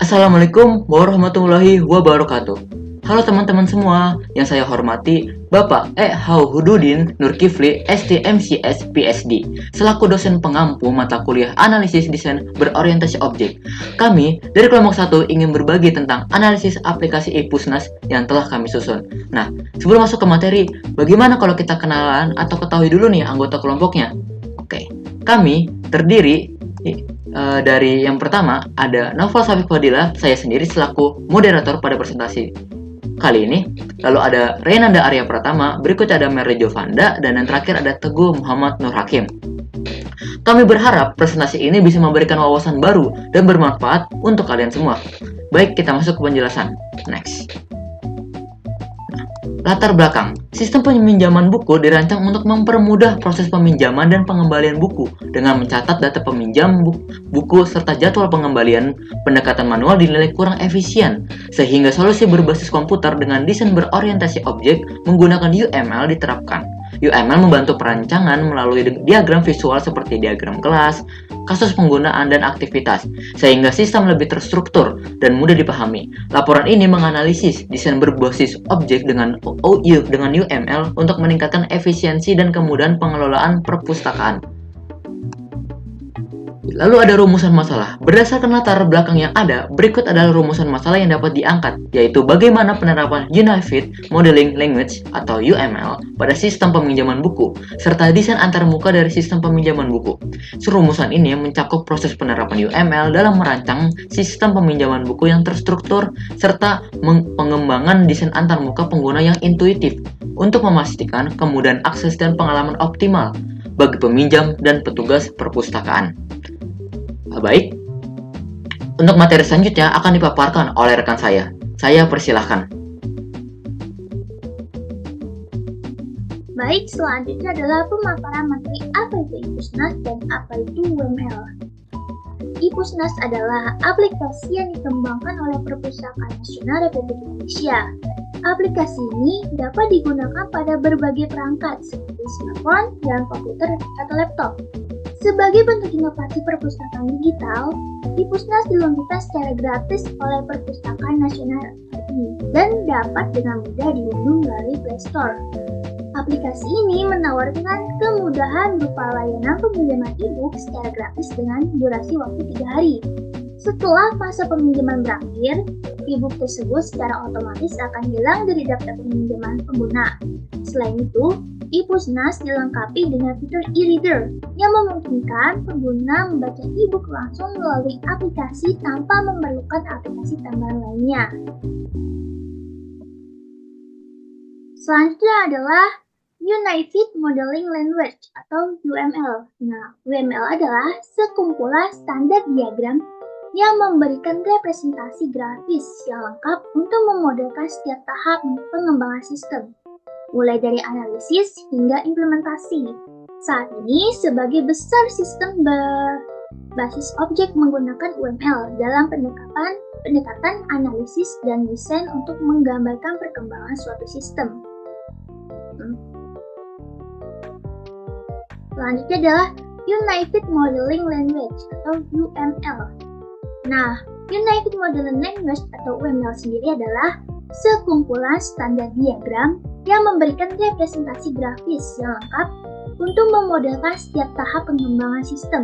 Assalamualaikum warahmatullahi wabarakatuh. Halo teman-teman semua, yang saya hormati Bapak Hududin Nurkifli STMCS PSD selaku dosen pengampu mata kuliah analisis desain berorientasi objek. Kami dari kelompok 1 ingin berbagi tentang analisis aplikasi IPUSNAS yang telah kami susun. Nah, sebelum masuk ke materi, bagaimana kalau kita kenalan atau ketahui dulu nih anggota kelompoknya? Oke, kami terdiri dari yang pertama ada Novel Safif Fadila, saya sendiri selaku moderator pada presentasi kali ini. Lalu ada Renanda Arya Pratama, berikut ada Merle Jovanda, dan yang terakhir ada Teguh Muhammad Nur Hakim. Kami berharap presentasi ini bisa memberikan wawasan baru dan bermanfaat untuk kalian semua. Baik, kita masuk ke penjelasan. Next. Latar belakang, sistem peminjaman buku dirancang untuk mempermudah proses peminjaman dan pengembalian buku dengan mencatat data peminjam buku serta jadwal pengembalian. Pendekatan manual dinilai kurang efisien, sehingga solusi berbasis komputer dengan desain berorientasi objek menggunakan UML diterapkan. UML membantu perancangan melalui diagram visual seperti diagram kelas, kasus penggunaan, dan aktivitas, sehingga sistem lebih terstruktur dan mudah dipahami. Laporan ini menganalisis desain berbasis objek dengan UML untuk meningkatkan efisiensi dan kemudahan pengelolaan perpustakaan. Lalu ada rumusan masalah. Berdasarkan latar belakang yang ada, berikut adalah rumusan masalah yang dapat diangkat, yaitu bagaimana penerapan Unified Modeling Language atau UML pada sistem peminjaman buku, serta desain antarmuka dari sistem peminjaman buku. Rumusan ini mencakup proses penerapan UML dalam merancang sistem peminjaman buku yang terstruktur, serta pengembangan desain antarmuka pengguna yang intuitif untuk memastikan kemudahan akses dan pengalaman optimal bagi peminjam dan petugas perpustakaan. Baik, untuk materi selanjutnya akan dipaparkan oleh rekan saya. Saya persilahkan. Baik, selanjutnya adalah pemaparan materi apa itu IPUSNAS dan apa itu UML. IPUSNAS adalah aplikasi yang dikembangkan oleh Perpustakaan Nasional Republik Indonesia. Aplikasi ini dapat digunakan pada berbagai perangkat seperti smartphone dan komputer atau laptop. Sebagai bentuk inovasi perpustakaan digital, IPUSNAS diluncurkan secara gratis oleh Perpustakaan Nasional RI dan dapat dengan mudah diunduh melalui Play Store. Aplikasi ini menawarkan kemudahan berupa layanan peminjaman e-book secara gratis dengan durasi waktu 3 hari. Setelah masa peminjaman berakhir, e-book tersebut secara otomatis akan hilang dari daftar peminjaman pengguna. Selain itu, IPUSNAS dilengkapi dengan fitur e-reader yang memungkinkan pengguna membaca e-book langsung melalui aplikasi tanpa memerlukan aplikasi tambahan lainnya. Selanjutnya adalah Unified Modeling Language atau UML. Nah, UML adalah sekumpulan standar diagram yang memberikan representasi grafis yang lengkap untuk memodelkan setiap tahap pengembangan sistem, mulai dari analisis hingga implementasi. Saat ini, sebagai besar sistem berbasis objek menggunakan UML dalam pendekatan analisis dan desain untuk menggambarkan perkembangan suatu sistem. Selanjutnya adalah Unified Modeling Language atau UML. Nah, Unified Modeling Language atau UML sendiri adalah sekumpulan standar diagram yang memberikan representasi grafis yang lengkap untuk memodelkan setiap tahap pengembangan sistem,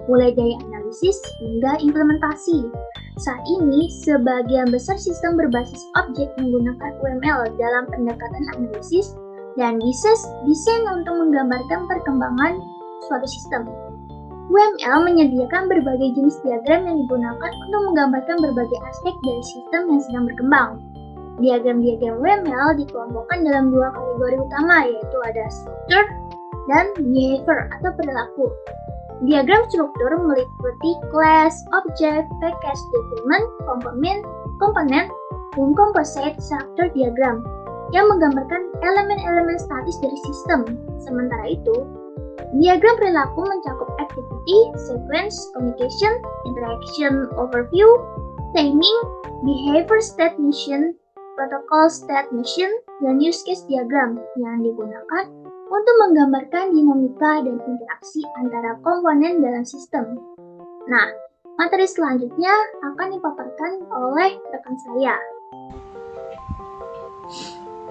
mulai dari analisis hingga implementasi. Saat ini, sebagian besar sistem berbasis objek menggunakan UML dalam pendekatan analisis dan desain untuk menggambarkan perkembangan suatu sistem. UML menyediakan berbagai jenis diagram yang digunakan untuk menggambarkan berbagai aspek dari sistem yang sedang berkembang. Diagram-diagram UML dikelompokkan dalam 2 kategori utama, yaitu ada structure dan behavior atau perilaku. Diagram struktur meliputi class, object, package, document, komponen, dan composite structure diagram yang menggambarkan elemen-elemen statis dari sistem. Sementara itu, diagram perilaku mencakup activity, sequence, communication, interaction overview, timing, behavior state machine, protocol state machine, dan use case diagram yang digunakan untuk menggambarkan dinamika dan interaksi antara komponen dalam sistem. Nah, Materi selanjutnya akan dipaparkan oleh rekan saya.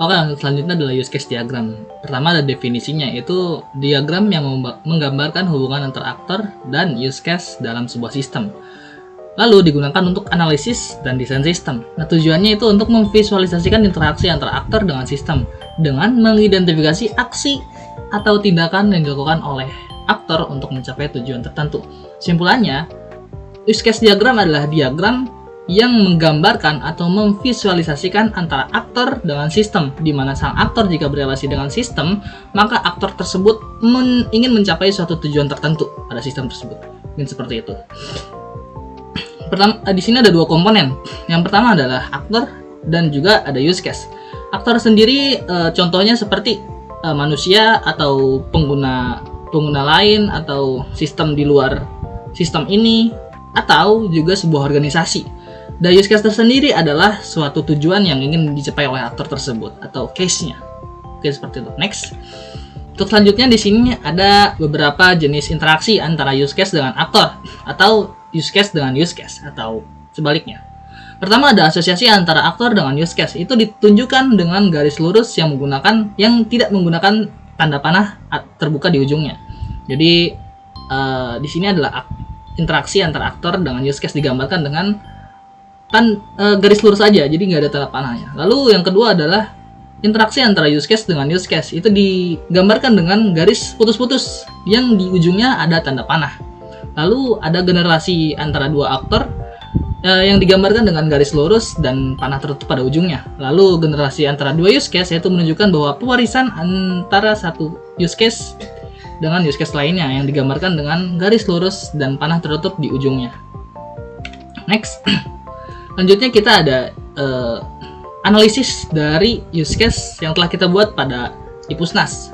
Oke, selanjutnya adalah use case diagram. Pertama ada definisinya, yaitu diagram yang menggambarkan hubungan antara aktor dan use case dalam sebuah sistem. Lalu digunakan untuk analisis dan desain sistem. Nah, tujuannya itu untuk memvisualisasikan interaksi antara aktor dengan sistem dengan mengidentifikasi aksi atau tindakan yang dilakukan oleh aktor untuk mencapai tujuan tertentu. Simpulannya, use case diagram adalah diagram yang menggambarkan atau memvisualisasikan antara aktor dengan sistem, di mana sang aktor jika berrelasi dengan sistem, maka aktor tersebut ingin mencapai suatu tujuan tertentu pada sistem tersebut. Mungkin seperti itu. Pertama, di sini ada dua komponen. Yang pertama adalah aktor dan juga ada use case. Aktor sendiri contohnya seperti manusia atau pengguna lain atau sistem di luar sistem ini, atau juga sebuah organisasi. Dan use case tersendiri adalah suatu tujuan yang ingin dicapai oleh aktor tersebut atau case-nya. Oke, seperti itu. Next. Untuk selanjutnya di sini ada beberapa jenis interaksi antara use case dengan aktor atau use case dengan use case atau sebaliknya. Pertama ada asosiasi antara aktor dengan use case. Itu ditunjukkan dengan garis lurus yang tidak menggunakan tanda panah terbuka di ujungnya. Jadi di sini adalah interaksi antara aktor dengan use case digambarkan dengan garis lurus saja, jadi nggak ada tanda panahnya. Lalu yang kedua adalah interaksi antara use case dengan use case. Itu digambarkan dengan garis putus-putus yang di ujungnya ada tanda panah. Lalu ada generasi antara dua aktor yang digambarkan dengan garis lurus dan panah tertutup pada ujungnya. Lalu generasi antara dua use case yaitu menunjukkan bahwa pewarisan antara satu use case dengan use case lainnya yang digambarkan dengan garis lurus dan panah tertutup di ujungnya. Next. Selanjutnya kita ada analisis dari use case yang telah kita buat pada Ipusnas.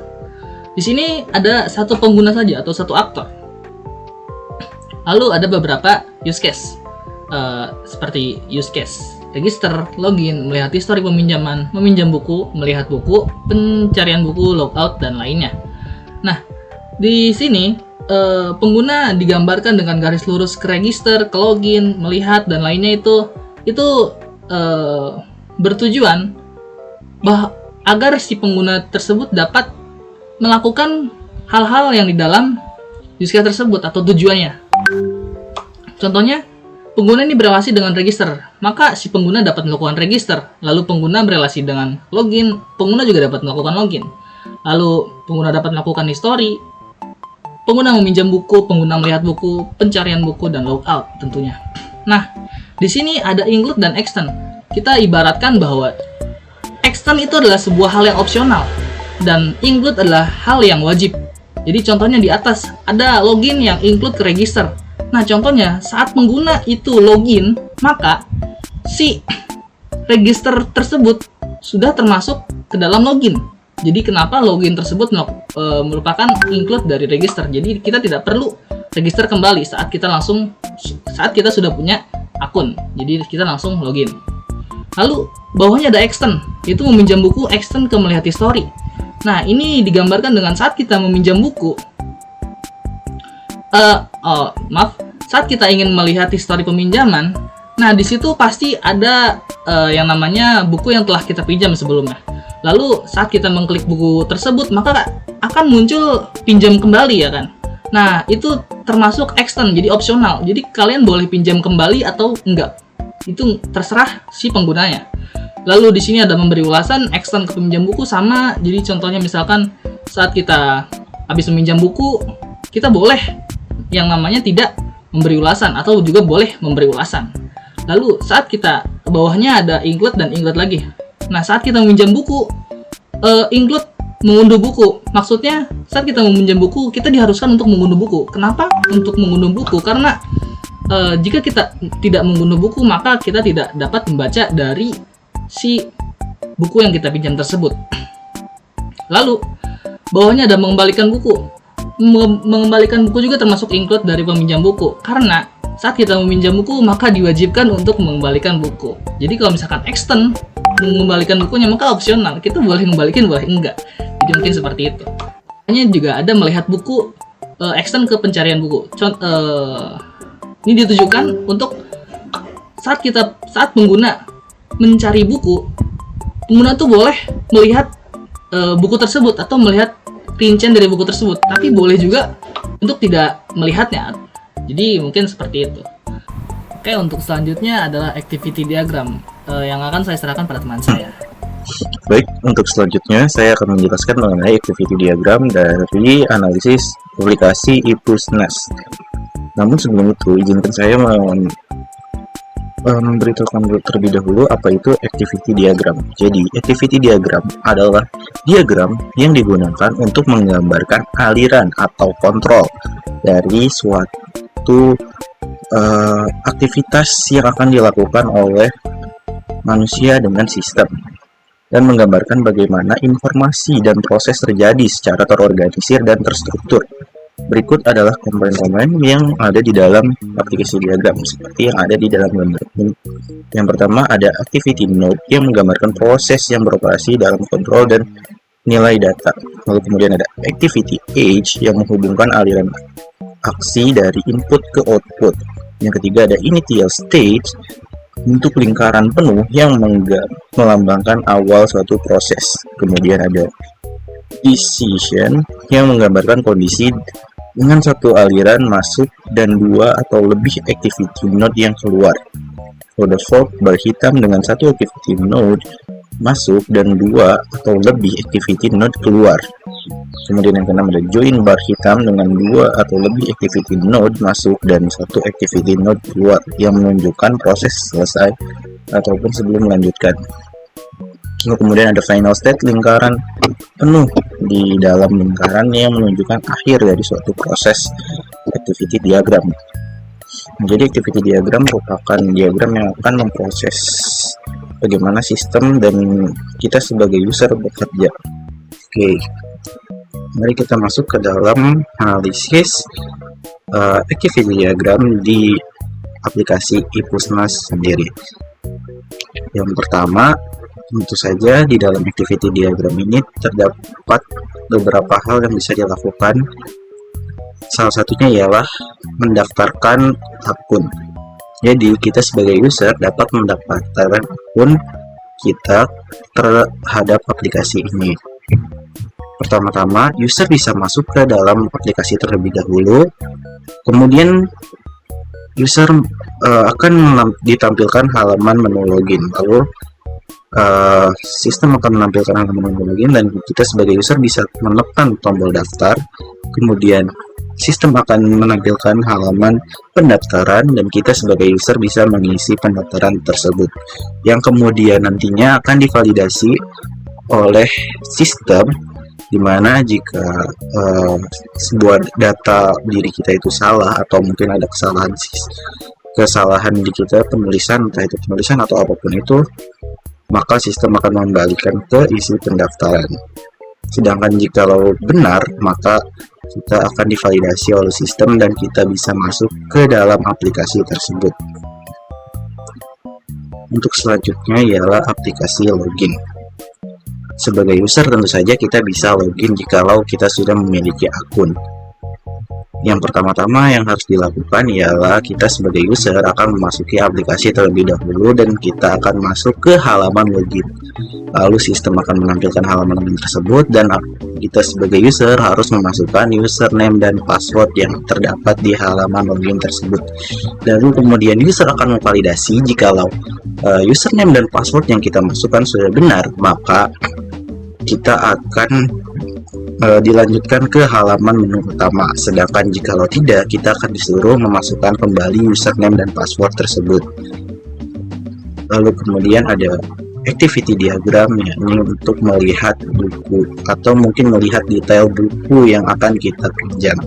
Di sini ada satu pengguna saja atau satu aktor. Lalu ada beberapa use case seperti use case register, login, melihat histori peminjaman, meminjam buku, melihat buku, pencarian buku, logout, dan lainnya. Nah, di sini pengguna digambarkan dengan garis lurus ke register, ke login, melihat, dan lainnya itu bertujuan agar si pengguna tersebut dapat melakukan hal-hal yang di dalam use case tersebut atau tujuannya. Contohnya, pengguna ini berrelasi dengan register, maka si pengguna dapat melakukan register. Lalu pengguna berrelasi dengan login, pengguna juga dapat melakukan login. Lalu pengguna dapat melakukan history, pengguna meminjam buku, pengguna melihat buku, pencarian buku, dan logout tentunya. Nah, di sini ada include dan extend. Kita ibaratkan bahwa extend itu adalah sebuah hal yang opsional dan include adalah hal yang wajib. Jadi contohnya di atas ada login yang include ke register. Nah, contohnya saat pengguna itu login, maka si register tersebut sudah termasuk ke dalam login. Jadi kenapa login tersebut merupakan include dari register. Jadi kita tidak perlu register kembali saat kita sudah punya akun. Jadi kita langsung login. Lalu bawahnya ada extend, itu meminjam buku, extend ke melihat history. Nah, ini digambarkan dengan saat kita meminjam buku. Saat kita ingin melihat history peminjaman, nah di situ pasti ada yang namanya buku yang telah kita pinjam sebelumnya. Lalu saat kita mengklik buku tersebut, maka akan muncul pinjam kembali, ya kan? Nah, itu termasuk extend, jadi opsional. Jadi kalian boleh pinjam kembali atau enggak. Itu terserah si penggunanya. Lalu di sini ada memberi ulasan, extend ke peminjam buku sama. Jadi contohnya misalkan saat kita habis meminjam buku, kita boleh yang namanya tidak memberi ulasan atau juga boleh memberi ulasan. Lalu saat kita bawahnya ada include dan include lagi. Nah, saat kita meminjam buku, include mengunduh buku. Maksudnya saat kita meminjam buku, kita diharuskan untuk mengunduh buku. Kenapa untuk mengunduh buku? Karena jika kita tidak mengunduh buku, maka kita tidak dapat membaca dari si buku yang kita pinjam tersebut. Lalu bawahnya ada mengembalikan buku. Mengembalikan buku juga termasuk include dari peminjam buku. Karena saat kita meminjam buku, maka diwajibkan untuk mengembalikan buku. Jadi kalau misalkan extend mengembalikan bukunya, maka opsional. Kita boleh mengembalikan, boleh enggak. Jadi mungkin seperti itu. Hanya juga ada melihat buku, extend ke pencarian buku. Ini ditujukan untuk saat pengguna mencari buku, pengguna tuh boleh melihat buku tersebut atau melihat rincian dari buku tersebut, tapi boleh juga untuk tidak melihatnya. Jadi mungkin seperti itu. Oke, untuk selanjutnya adalah activity diagram yang akan saya serahkan pada teman saya. Baik, untuk selanjutnya saya akan menjelaskan mengenai activity diagram dari analisis aplikasi IPUSNAS. Namun sebelum itu, izinkan saya memberitahukan terlebih dahulu apa itu activity diagram. Jadi, activity diagram adalah diagram yang digunakan untuk menggambarkan aliran atau kontrol dari suatu aktivitas yang akan dilakukan oleh manusia dengan sistem, dan menggambarkan bagaimana informasi dan proses terjadi secara terorganisir dan terstruktur. Berikut adalah komponen-komponen yang ada di dalam aplikasi diagram, seperti yang ada di dalam gambar ini. Yang pertama ada activity node yang menggambarkan proses yang beroperasi dalam kontrol dan nilai data. Lalu kemudian ada activity edge yang menghubungkan aliran aksi dari input ke output. Yang ketiga ada initial stage, bentuk lingkaran penuh yang melambangkan awal suatu proses. Kemudian ada decision yang menggambarkan kondisi dengan satu aliran masuk dan dua atau lebih activity node yang keluar. Ada fork bar hitam dengan satu activity node masuk dan dua atau lebih activity node keluar. Kemudian yang keenam ada join bar hitam dengan dua atau lebih activity node masuk dan satu activity node keluar, yang menunjukkan proses selesai ataupun sebelum melanjutkan. Lalu kemudian ada final state, lingkaran penuh di dalam lingkaran yang menunjukkan akhir dari suatu proses activity diagram. Jadi activity diagram merupakan diagram yang akan memproses bagaimana sistem dan kita sebagai user bekerja. Oke, mari kita masuk ke dalam analisis activity diagram di aplikasi IPUSNAS sendiri. Yang pertama, tentu saja di dalam activity diagram ini terdapat beberapa hal yang bisa dilakukan. Salah satunya ialah mendaftarkan akun. Jadi kita sebagai user dapat mendaftarkan akun kita terhadap aplikasi ini. Pertama-tama, user bisa masuk ke dalam aplikasi terlebih dahulu. Kemudian user akan ditampilkan halaman menu login. Lalu sistem akan menampilkan halaman menu login dan kita sebagai user bisa menekan tombol daftar. Kemudian sistem akan menampilkan halaman pendaftaran dan kita sebagai user bisa mengisi pendaftaran tersebut, yang kemudian nantinya akan divalidasi oleh sistem, dimana jika sebuah data diri kita itu salah atau mungkin ada kesalahan di kita penulisan, entah itu penulisan atau apapun itu, maka sistem akan mengembalikan ke isi pendaftaran. Sedangkan jika benar, maka kita akan divalidasi oleh sistem dan kita bisa masuk ke dalam aplikasi tersebut. Untuk selanjutnya ialah aplikasi login. Sebagai user tentu saja kita bisa login jikalau kita sudah memiliki akun. Yang pertama-tama yang harus dilakukan ialah kita sebagai user akan memasuki aplikasi terlebih dahulu dan kita akan masuk ke halaman login. Lalu sistem akan menampilkan halaman login tersebut dan kita sebagai user harus memasukkan username dan password yang terdapat di halaman login tersebut. Lalu kemudian user akan memvalidasi jikalau username dan password yang kita masukkan sudah benar, maka kita akan dilanjutkan ke halaman menu utama. Sedangkan jikalau tidak, kita akan disuruh memasukkan kembali username dan password tersebut. Lalu kemudian ada activity diagram, yakni untuk melihat buku atau mungkin melihat detail buku yang akan kita pinjam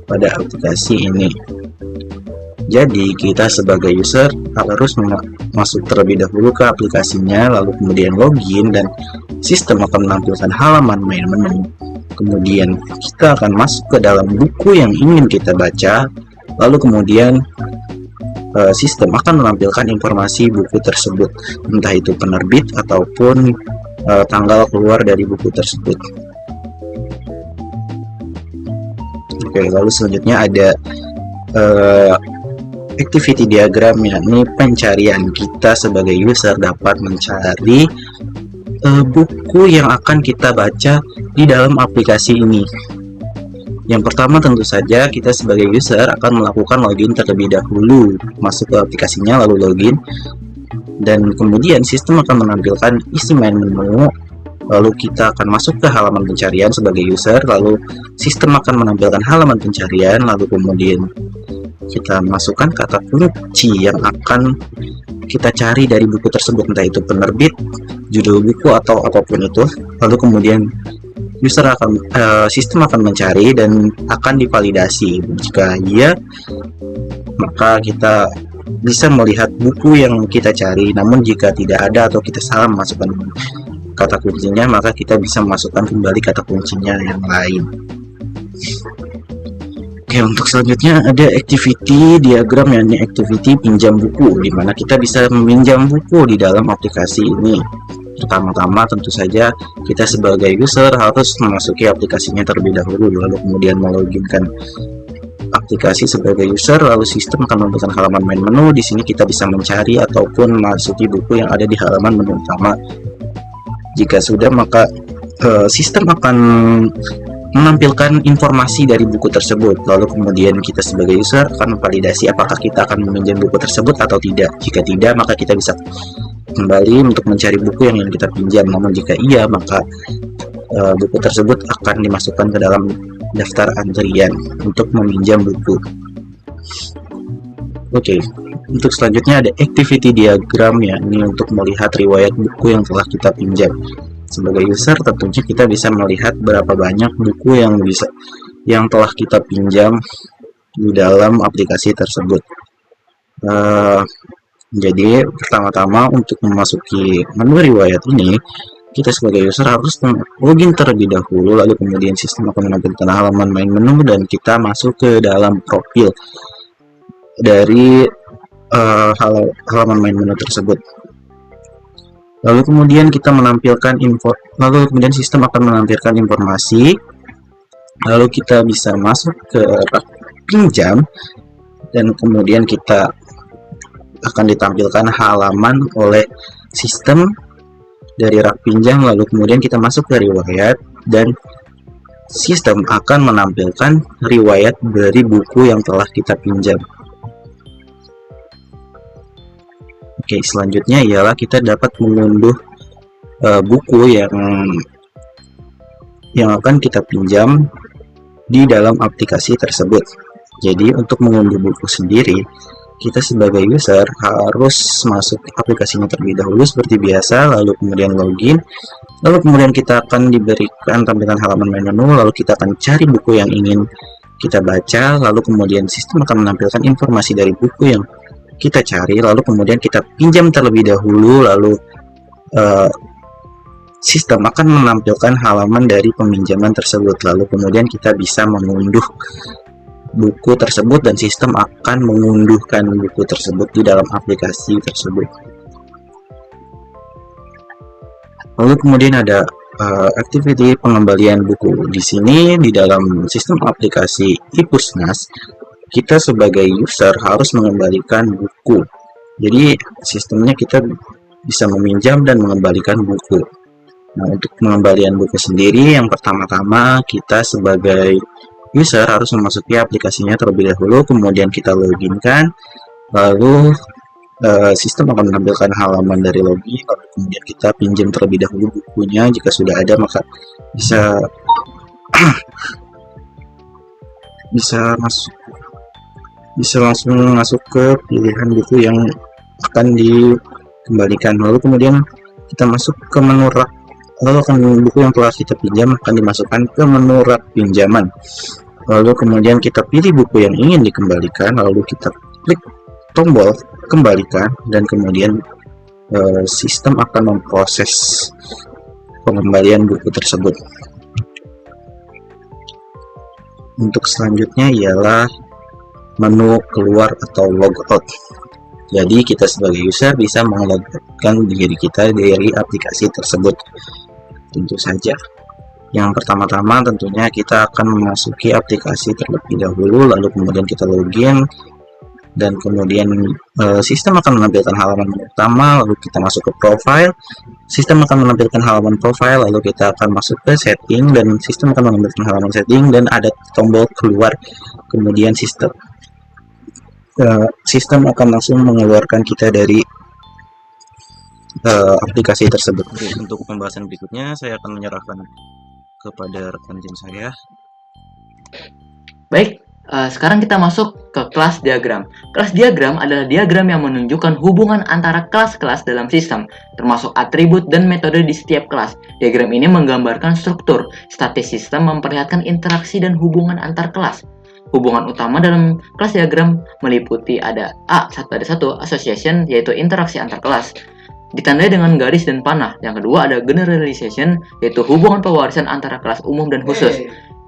pada aplikasi ini. Jadi kita sebagai user harus masuk terlebih dahulu ke aplikasinya, lalu kemudian login dan sistem akan menampilkan halaman main menu. Kemudian kita akan masuk ke dalam buku yang ingin kita baca, lalu kemudian sistem akan menampilkan informasi buku tersebut, entah itu penerbit ataupun tanggal keluar dari buku tersebut. Oke, lalu selanjutnya ada activity diagram, yakni pencarian. Kita sebagai user dapat mencari buku yang akan kita baca di dalam aplikasi ini. Yang pertama tentu saja kita sebagai user akan melakukan login terlebih dahulu, masuk ke aplikasinya lalu login, dan kemudian sistem akan menampilkan isi main menu. Lalu kita akan masuk ke halaman pencarian sebagai user, lalu sistem akan menampilkan halaman pencarian, lalu kemudian kita masukkan kata kunci yang akan kita cari dari buku tersebut, entah itu penerbit, judul buku, atau apapun itu. Lalu kemudian sistem akan mencari dan akan divalidasi. Jika iya, maka kita bisa melihat buku yang kita cari. Namun jika tidak ada atau kita salah memasukkan kata kuncinya, maka kita bisa memasukkan kembali kata kuncinya yang lain. Oke, untuk selanjutnya ada activity diagram, yakni activity pinjam buku, di mana kita bisa meminjam buku di dalam aplikasi ini. Pertama-tama tentu saja kita sebagai user harus memasuki aplikasinya terlebih dahulu, lalu kemudian meloginkan aplikasi sebagai user, lalu sistem akan memberikan halaman main menu. Di sini kita bisa mencari ataupun memasuki buku yang ada di halaman menu utama. Jika sudah, maka sistem akan menampilkan informasi dari buku tersebut, lalu kemudian kita sebagai user akan memvalidasi apakah kita akan meminjam buku tersebut atau tidak. Jika tidak, maka kita bisa kembali untuk mencari buku yang ingin kita pinjam. Namun jika iya, maka buku tersebut akan dimasukkan ke dalam daftar antrian untuk meminjam buku. Oke, untuk selanjutnya ada activity diagram, yakni untuk melihat riwayat buku yang telah kita pinjam. Sebagai user tentunya kita bisa melihat berapa banyak buku yang telah kita pinjam di dalam aplikasi tersebut. Jadi pertama-tama untuk memasuki menu riwayat ini, kita sebagai user harus login terlebih dahulu, lalu kemudian sistem akan menampilkan halaman main menu dan kita masuk ke dalam profil dari halaman main menu tersebut. Lalu kemudian kita menampilkan lalu kemudian sistem akan menampilkan informasi. Lalu kita bisa masuk ke rak pinjam dan kemudian kita akan ditampilkan halaman oleh sistem dari rak pinjam. Lalu kemudian kita masuk ke riwayat dan sistem akan menampilkan riwayat dari buku yang telah kita pinjam. Oke, selanjutnya ialah kita dapat mengunduh buku yang akan kita pinjam di dalam aplikasi tersebut. Jadi untuk mengunduh buku sendiri, kita sebagai user harus masuk aplikasinya terlebih dahulu seperti biasa, lalu kemudian login, lalu kemudian kita akan diberikan tampilan halaman main menu, lalu kita akan cari buku yang ingin kita baca, lalu kemudian sistem akan menampilkan informasi dari buku yang kita cari, lalu kemudian kita pinjam terlebih dahulu, lalu sistem akan menampilkan halaman dari peminjaman tersebut, lalu kemudian kita bisa mengunduh buku tersebut dan sistem akan mengunduhkan buku tersebut di dalam aplikasi tersebut. Lalu kemudian ada activity pengembalian buku. Di sini di dalam sistem aplikasi iPusnas, kita sebagai user harus mengembalikan buku. Jadi sistemnya kita bisa meminjam dan mengembalikan buku. Nah, untuk pengembalian buku sendiri, yang pertama-tama kita sebagai user harus memasuki aplikasinya terlebih dahulu, kemudian kita loginkan, lalu sistem akan menampilkan halaman dari login, lalu kemudian kita pinjam terlebih dahulu bukunya. Jika sudah ada, maka bisa langsung masuk ke pilihan buku yang akan dikembalikan. Lalu kemudian kita masuk ke menu rak, lalu buku yang telah kita pinjam akan dimasukkan ke menu rak pinjaman. Lalu kemudian kita pilih buku yang ingin dikembalikan, lalu kita klik tombol kembalikan, dan kemudian sistem akan memproses pengembalian buku tersebut. Untuk selanjutnya ialah menu keluar atau logout. Jadi kita sebagai user bisa mengelogkan diri kita dari aplikasi tersebut. Tentu saja, yang pertama-tama tentunya kita akan memasuki aplikasi terlebih dahulu, lalu kemudian kita login, dan kemudian sistem akan menampilkan halaman utama, lalu kita masuk ke profile. Sistem akan menampilkan halaman profile, lalu kita akan masuk ke setting, dan sistem akan menampilkan halaman setting, dan ada tombol keluar. Kemudian sistem akan langsung mengeluarkan kita dari aplikasi tersebut. Oke, untuk pembahasan berikutnya saya akan menyerahkan kepada rekan tim saya. Baik, sekarang kita masuk ke kelas diagram. Kelas diagram adalah diagram yang menunjukkan hubungan antara kelas-kelas dalam sistem, termasuk atribut dan metode di setiap kelas. Diagram ini menggambarkan struktur, statis sistem, memperlihatkan interaksi dan hubungan antar kelas. Hubungan utama dalam kelas diagram meliputi ada satu association, yaitu interaksi antar kelas, ditandai dengan garis dan panah. Yang kedua ada generalization, yaitu hubungan pewarisan antara kelas umum dan khusus.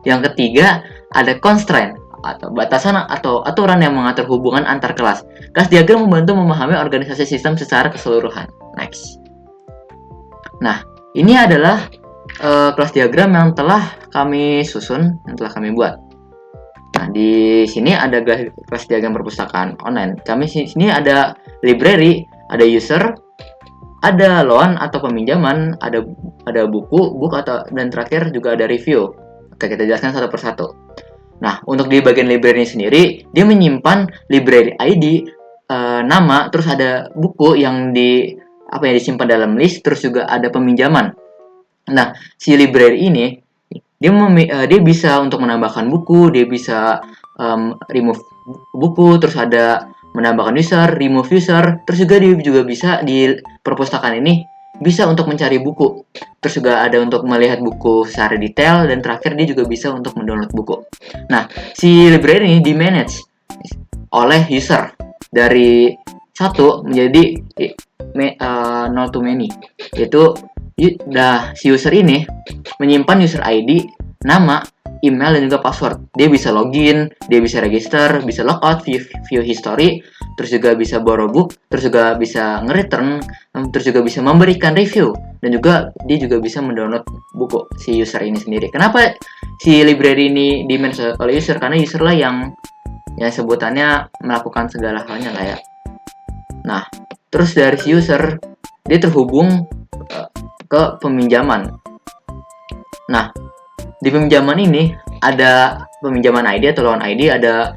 Yang ketiga ada constraint atau batasan atau aturan yang mengatur hubungan antar kelas. Kelas diagram membantu memahami organisasi sistem secara keseluruhan. Next. Nah, ini adalah kelas diagram yang telah kami susun, yang telah kami buat. Nah, di sini ada kelas diagram perpustakaan online. Kami sini ada library, ada user, ada loan atau peminjaman, ada buku atau, dan terakhir juga ada review. Oke, kita jelaskan satu persatu. Nah, untuk di bagian library sendiri, dia menyimpan library ID, nama, terus ada buku yang disimpan dalam list, terus juga ada peminjaman. Nah, si library ini dia bisa untuk menambahkan buku, dia bisa remove buku, terus ada menambahkan user, remove user, terus juga dia juga bisa di perpustakaan ini bisa untuk mencari buku, terus juga ada untuk melihat buku secara detail, dan terakhir dia juga bisa untuk mendownload buku. Nah, si library ini di manage oleh user dari 1 menjadi 0 to many, yaitu si user ini menyimpan user ID, nama, email, dan juga password. Dia bisa login, dia bisa register, bisa logout, view history, terus juga bisa borrow book, terus juga bisa nge-return, terus juga bisa memberikan review, dan juga dia juga bisa mendownload buku si user ini sendiri. Kenapa si library ini di-manage oleh user? Karena user lah yang sebutannya melakukan segala halnya lah ya. Nah, terus dari si user dia terhubung ke peminjaman. Nah, di peminjaman ini ada peminjaman ID atau loan ID, ada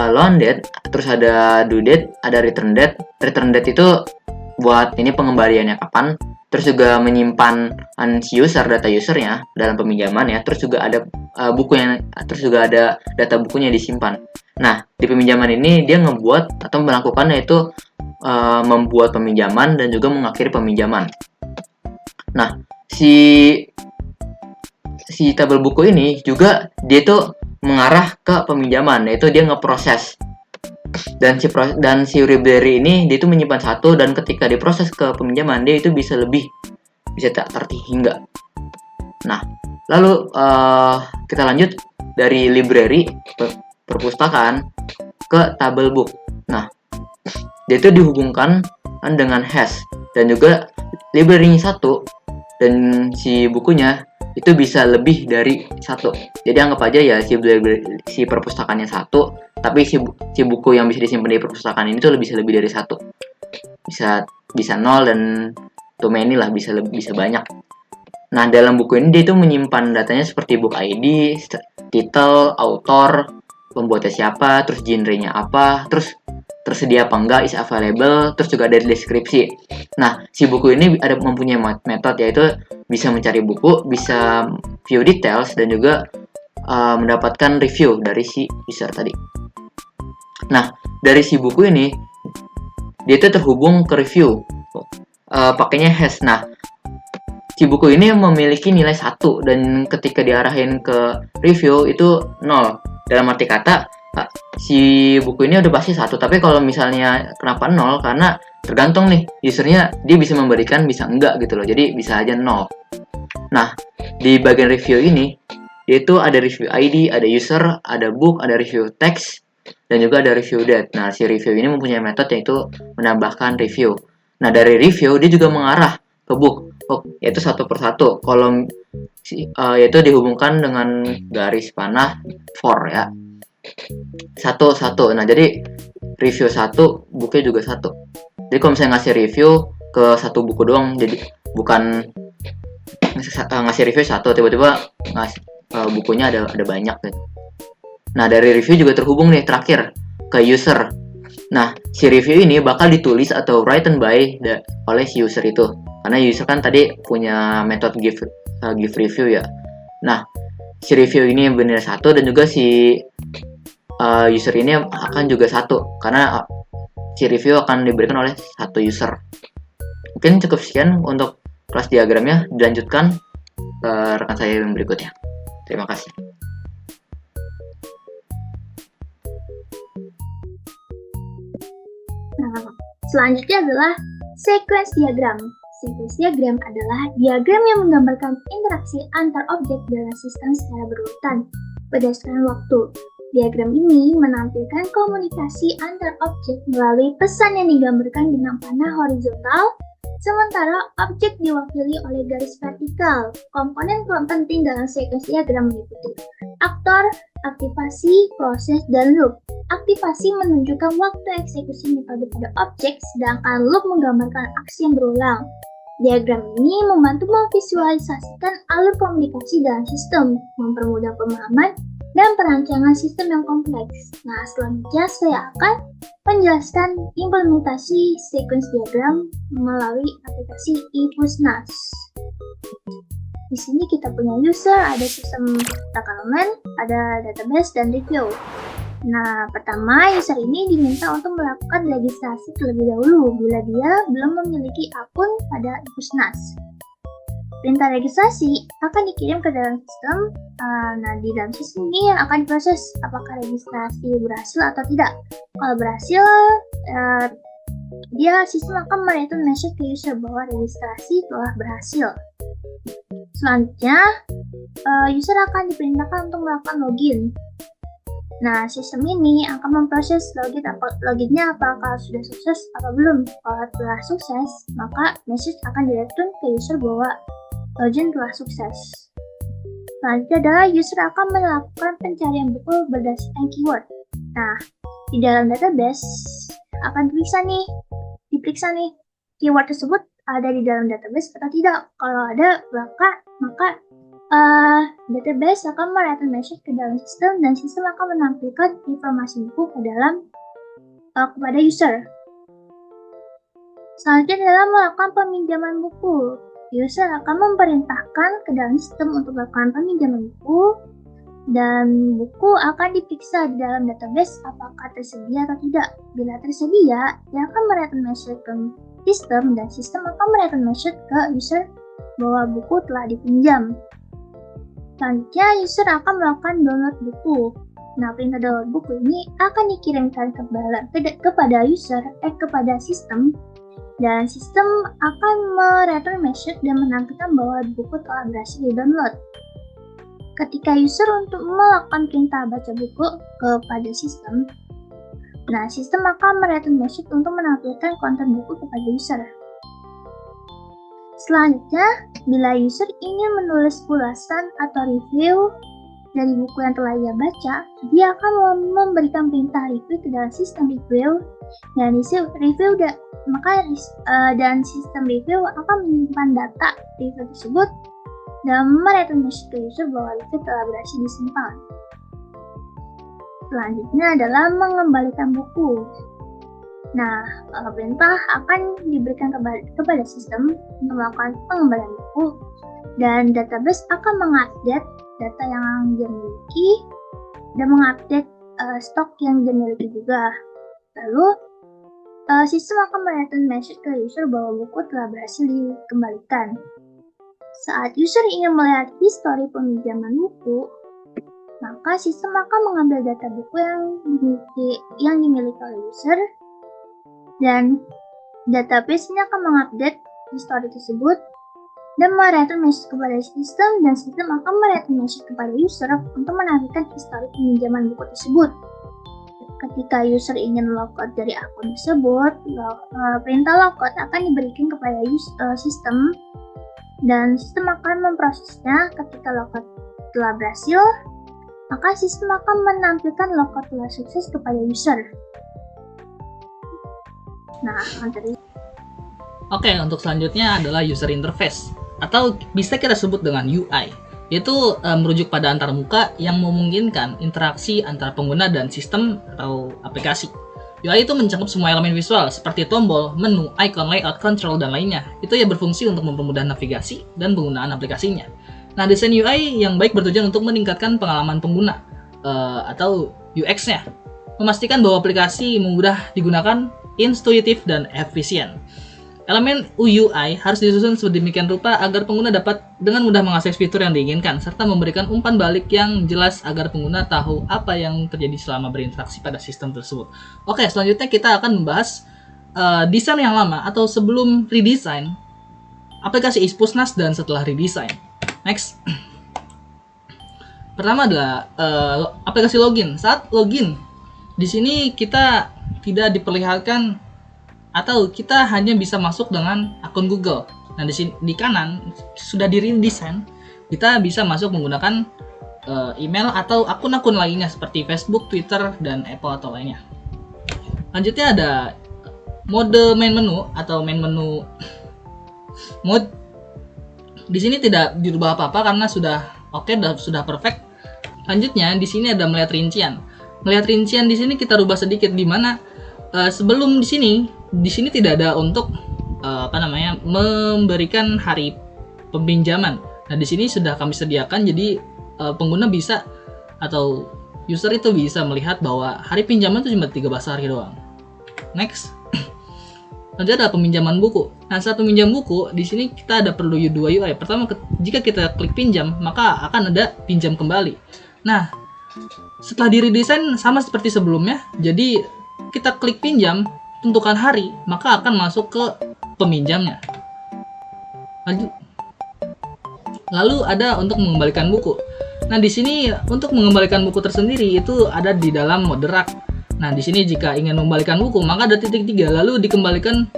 loan date, terus ada due date, ada return date. Return date itu buat ini pengembaliannya kapan, terus juga menyimpan si user, data usernya dalam peminjaman ya, terus juga ada bukunya, terus juga ada data bukunya disimpan. Nah, di peminjaman ini dia ngebuat atau melakukan yaitu membuat peminjaman dan juga mengakhiri peminjaman. Nah, si tabel buku ini juga dia tuh mengarah ke peminjaman, yaitu dia ngeproses. Dan si library ini dia itu menyimpan satu, dan ketika diproses ke peminjaman dia itu bisa tak terhingga. Nah, lalu kita lanjut dari library perpustakaan ke tabel book. Nah, dia itu dihubungkan dengan hash, dan juga library-nya 1 dan si bukunya itu bisa lebih dari 1. Jadi anggap aja ya si perpustakaannya 1, tapi si buku yang bisa disimpan di perpustakaan ini tuh bisa lebih dari 1. Bisa 0 dan too many lah, bisa banyak. Nah, dalam buku ini dia itu menyimpan datanya seperti book ID, title, author, pembuatnya siapa, terus genre-nya apa, terus tersedia apa enggak, is available, terus juga ada deskripsi. Nah, si buku ini mempunyai metode, yaitu bisa mencari buku, bisa view details, dan juga mendapatkan review dari si user tadi. Nah, dari si buku ini dia itu terhubung ke review pakainya hash. Nah, si buku ini memiliki nilai 1, dan ketika diarahin ke review itu 0. Dalam arti kata si buku ini udah pasti 1, tapi kalau misalnya kenapa 0, karena tergantung nih usernya, dia bisa memberikan bisa enggak gitu loh, jadi bisa aja 0. Nah, di bagian review ini yaitu ada review ID, ada user, ada book, ada review text, dan juga ada review date. Nah, si review ini mempunyai metode yaitu menambahkan review. Nah, dari review dia juga mengarah ke book, yaitu satu persatu kolom, yaitu dihubungkan dengan garis panah for ya, satu. Nah, jadi review satu, bukunya juga satu. Jadi kalau misalnya ngasih review ke satu buku doang, jadi bukan ngasih review satu, tiba-tiba bukunya ada banyak gitu. Nah, dari review juga terhubung nih terakhir ke user. Nah, si review ini bakal ditulis atau written by oleh si user itu. Karena user kan tadi punya metode give review ya. Nah, si review ini benar satu, dan juga si user ini akan juga satu, karena si review akan diberikan oleh satu user. Mungkin cukup sekian untuk kelas diagramnya. Dilanjutkan ke rekan saya yang berikutnya. Terima kasih. Nah, selanjutnya adalah sequence diagram. Sequence diagram adalah diagram yang menggambarkan interaksi antar objek dalam sistem secara berurutan berdasarkan waktu. Diagram ini menampilkan komunikasi antar objek melalui pesan yang digambarkan dengan panah horizontal, sementara objek diwakili oleh garis vertikal. Komponen penting dalam sequence diagram meliputi aktor, aktivasi, proses, dan loop. Aktivasi menunjukkan waktu eksekusi metode pada objek, sedangkan loop menggambarkan aksi yang berulang. Diagram ini membantu memvisualisasikan alur komunikasi dalam sistem, mempermudah pemahaman dan perancangan sistem yang kompleks. Nah, selanjutnya saya akan menjelaskan implementasi sequence diagram melalui aplikasi ePusnas. Di sini kita punya user, ada sistem takaman, ada database, dan review. Nah, pertama user ini diminta untuk melakukan registrasi terlebih dahulu bila dia belum memiliki akun pada ePusnas. Perintah registrasi akan dikirim ke dalam sistem. Nah, di dalam sistem ini akan diproses apakah registrasi berhasil atau tidak. Kalau berhasil, sistem akan mereturn message ke user bahwa registrasi telah berhasil. Selanjutnya, user akan diperintahkan untuk melakukan login. Nah, sistem ini akan memproses loginnya apakah sudah sukses atau belum. Kalau telah sukses, maka message akan direturn ke user bahwa login telah sukses. Selanjutnya adalah user akan melakukan pencarian buku berdasarkan keyword. Nah, di dalam database akan diperiksa nih keyword tersebut ada di dalam database atau tidak. Kalau ada, maka database akan mereturn message ke dalam sistem, dan sistem akan menampilkan informasi buku kepada user. Selanjutnya adalah melakukan peminjaman buku. User akan memerintahkan ke dalam sistem untuk melakukan peminjaman buku, dan buku akan diperiksa di dalam database apakah tersedia atau tidak. Bila tersedia, dia akan mereturn message ke sistem, dan sistem akan mereturn message ke user bahwa buku telah dipinjam. Selanjutnya, user akan melakukan download buku. Nah, perintah download buku ini akan dikirimkan kepada sistem, dan sistem akan mereturn message dan menampilkan bahwa buku telah berhasil di-download. Ketika user untuk melakukan perintah baca buku kepada sistem, nah, sistem akan mereturn message untuk menampilkan konten buku kepada user. Selanjutnya, bila user ingin menulis ulasan atau review dari buku yang telah ia baca, dia akan memberikan perintah review ke dalam sistem review, dan sistem review akan menyimpan data review tersebut dan mereturn message ke user bahwa review telah berhasil disimpan. Selanjutnya adalah mengembalikan buku. Nah, perintah akan diberikan kepada sistem untuk melakukan pengembalian buku, dan database akan mengupdate data yang dia miliki dan mengupdate stok yang dia miliki juga. Lalu, sistem akan mereturn message ke user bahwa buku telah berhasil dikembalikan. Saat user ingin melihat histori peminjaman buku, maka sistem akan mengambil data buku yang dimiliki oleh user, dan database ini akan mengupdate histori tersebut dan mereturn message kepada sistem, dan sistem akan mereturn message kepada user untuk menampilkan histori peminjaman buku tersebut. Ketika user ingin logout dari akun tersebut, perintah logout akan diberikan kepada sistem, dan sistem akan memprosesnya. Ketika logout telah berhasil, maka sistem akan menampilkan logout telah sukses kepada user. Nah, materi Oke, untuk selanjutnya adalah user interface atau bisa kita sebut dengan UI, yaitu merujuk pada antarmuka yang memungkinkan interaksi antara pengguna dan sistem atau aplikasi. UI itu mencakup semua elemen visual seperti tombol, menu, icon, layout, control, dan lainnya. Itu yang berfungsi untuk mempermudah navigasi dan penggunaan aplikasinya. Nah, desain UI yang baik bertujuan untuk meningkatkan pengalaman pengguna atau UX-nya, memastikan bahwa aplikasi mudah digunakan, intuitif, dan efisien. Elemen UI harus disusun sedemikian rupa agar pengguna dapat dengan mudah mengakses fitur yang diinginkan, serta memberikan umpan balik yang jelas agar pengguna tahu apa yang terjadi selama berinteraksi pada sistem tersebut. Oke, selanjutnya kita akan membahas desain yang lama atau sebelum redesign, aplikasi Ispusnas dan setelah redesign. Next. Pertama adalah aplikasi login. Saat login, di sini kita tidak diperlihatkan atau kita hanya bisa masuk dengan akun Google. Nah, di kanan sudah di-redesign, kita bisa masuk menggunakan email atau akun-akun lainnya seperti Facebook, Twitter, dan Apple atau lainnya. Lanjutnya ada mode main menu atau main menu mode. Di sini tidak dirubah apa-apa karena sudah oke, sudah perfect. Lanjutnya di sini ada melihat rincian. Melihat rincian di sini kita rubah sedikit, di mana sebelum di sini tidak ada untuk memberikan hari peminjaman. Nah, di sini sudah kami sediakan, jadi pengguna bisa atau user itu bisa melihat bahwa hari pinjaman itu cuma 13 hari doang. Next. Lanjut ada peminjaman buku. Nah, saat meminjam buku, di sini kita ada perlu dua UI. Pertama, jika kita klik pinjam, maka akan ada pinjam kembali. Nah, setelah diredesign sama seperti sebelumnya, jadi kita klik pinjam, tentukan hari, maka akan masuk ke peminjamnya. Lalu ada untuk mengembalikan buku. Nah, di sini untuk mengembalikan buku tersendiri itu ada di dalam mode rak. Nah, di sini jika ingin mengembalikan buku, maka ada titik 3, lalu dikembalikan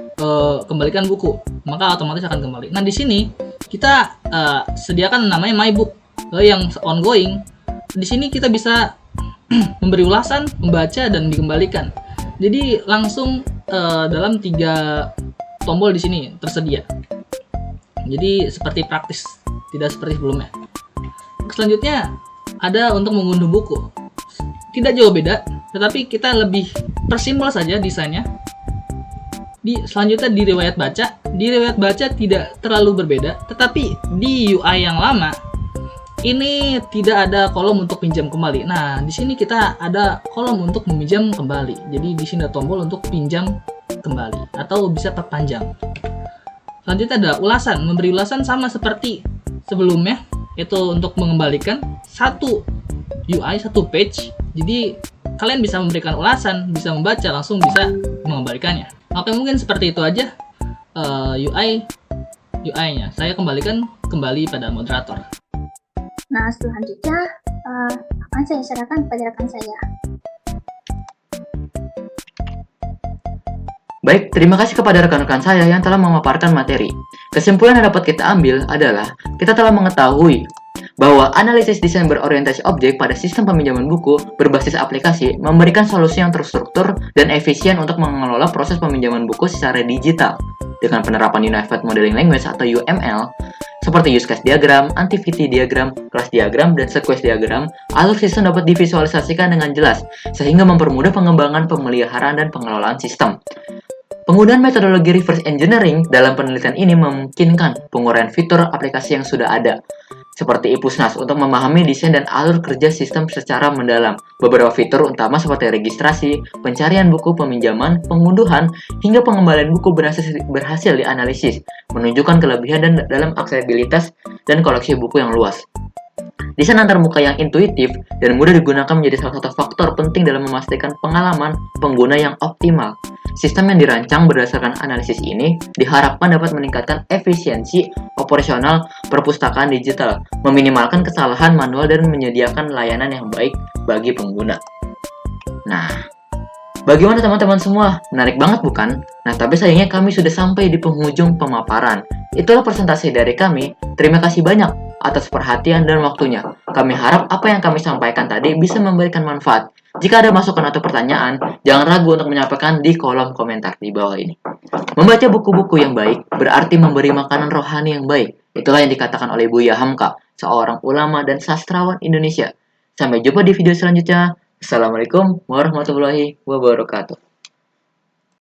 kembalikan buku, maka otomatis akan kembali. Nah, di sini kita sediakan namanya My Book yang ongoing. Di sini kita bisa memberi ulasan, membaca, dan dikembalikan. Jadi langsung dalam 3 tombol di sini tersedia. Jadi seperti praktis, tidak seperti sebelumnya. Selanjutnya ada untuk mengunduh buku. Tidak jauh beda, tetapi kita lebih persimpel saja desainnya. Selanjutnya di riwayat baca. Di riwayat baca tidak terlalu berbeda, tetapi di UI yang lama ini tidak ada kolom untuk pinjam kembali. Nah, di sini kita ada kolom untuk meminjam kembali. Jadi di sini ada tombol untuk pinjam kembali atau bisa perpanjang. Selanjutnya ada ulasan. Memberi ulasan sama seperti sebelumnya, itu untuk mengembalikan satu UI, satu page. Jadi kalian bisa memberikan ulasan, bisa membaca, langsung bisa mengembalikannya. Oke, mungkin seperti itu aja UI-nya. Saya kembalikan kembali pada moderator. Nah, selanjutnya akan saya serahkan kepada rekan saya. Baik, terima kasih kepada rekan-rekan saya yang telah memaparkan materi. Kesimpulan yang dapat kita ambil adalah kita telah mengetahui bahwa analisis desain berorientasi objek pada sistem peminjaman buku berbasis aplikasi memberikan solusi yang terstruktur dan efisien untuk mengelola proses peminjaman buku secara digital dengan penerapan Unified Modeling Language atau UML seperti use case diagram, activity diagram, class diagram, dan sequence diagram. Alur sistem dapat divisualisasikan dengan jelas sehingga mempermudah pengembangan, pemeliharaan, dan pengelolaan sistem. Penggunaan metodologi reverse engineering dalam penelitian ini memungkinkan penguraian fitur aplikasi yang sudah ada, seperti Ispusnas, untuk memahami desain dan alur kerja sistem secara mendalam. Beberapa fitur utama seperti registrasi, pencarian buku, peminjaman, pengunduhan, hingga pengembalian buku berhasil dianalisis, menunjukkan kelebihan dan dalam aksesibilitas dan koleksi buku yang luas. Desain antarmuka yang intuitif dan mudah digunakan menjadi salah satu faktor penting dalam memastikan pengalaman pengguna yang optimal. Sistem yang dirancang berdasarkan analisis ini diharapkan dapat meningkatkan efisiensi operasional perpustakaan digital, meminimalkan kesalahan manual, dan menyediakan layanan yang baik bagi pengguna. Nah, bagaimana teman-teman semua? Menarik banget bukan? Nah, tapi sayangnya kami sudah sampai di penghujung pemaparan. Itulah presentasi dari kami. Terima kasih banyak atas perhatian dan waktunya. Kami harap apa yang kami sampaikan tadi bisa memberikan manfaat. Jika ada masukan atau pertanyaan, jangan ragu untuk menyampaikan di kolom komentar di bawah ini. Membaca buku-buku yang baik berarti memberi makanan rohani yang baik. Itulah yang dikatakan oleh Buya Hamka, seorang ulama dan sastrawan Indonesia. Sampai jumpa di video selanjutnya. Assalamualaikum warahmatullahi wabarakatuh.